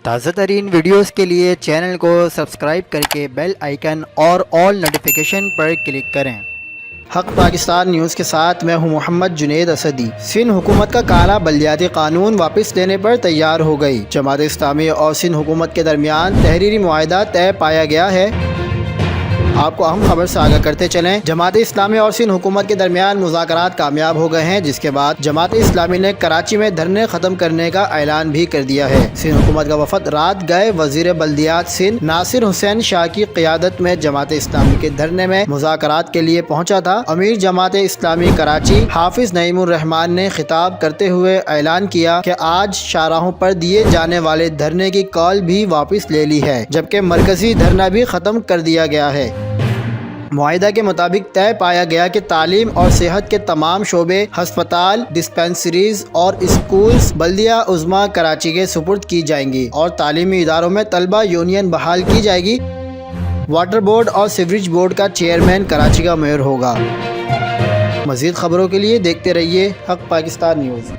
تازہ ترین ویڈیوز کے لیے چینل کو سبسکرائب کر کے بیل آئیکن اور آل نوٹیفیکیشن پر کلک کریں۔ حق پاکستان نیوز کے ساتھ میں ہوں محمد جنید اسدی۔ سندھ حکومت کا کالا بلدیاتی قانون واپس لینے پر تیار ہو گئی۔ جماعت اسلامی اور سندھ حکومت کے درمیان تحریری معاہدہ طے پایا گیا ہے۔ آپ کو اہم خبر سے آگاہ کرتے چلیں، جماعت اسلامی اور سندھ حکومت کے درمیان مذاکرات کامیاب ہو گئے ہیں، جس کے بعد جماعت اسلامی نے کراچی میں دھرنے ختم کرنے کا اعلان بھی کر دیا ہے۔ سندھ حکومت کا وفد رات گئے وزیر بلدیات سندھ ناصر حسین شاہ کی قیادت میں جماعت اسلامی کے دھرنے میں مذاکرات کے لیے پہنچا تھا۔ امیر جماعت اسلامی کراچی حافظ نعیم الرحمان نے خطاب کرتے ہوئے اعلان کیا کہ آج شاہراہوں پر دیے جانے والے دھرنے کی کال بھی واپس لے لی ہے، جبکہ مرکزی دھرنا بھی ختم کر دیا گیا ہے۔ معاہدہ کے مطابق طے پایا گیا کہ تعلیم اور صحت کے تمام شعبے، ہسپتال، ڈسپنسریز اور اسکولز بلدیہ عظمیٰ کراچی کے سپرد کی جائیں گی اور تعلیمی اداروں میں طلبہ یونین بحال کی جائے گی۔ واٹر بورڈ اور سیوریج بورڈ کا چیئرمین کراچی کا میئر ہوگا۔ مزید خبروں کے لیے دیکھتے رہیے حق پاکستان نیوز۔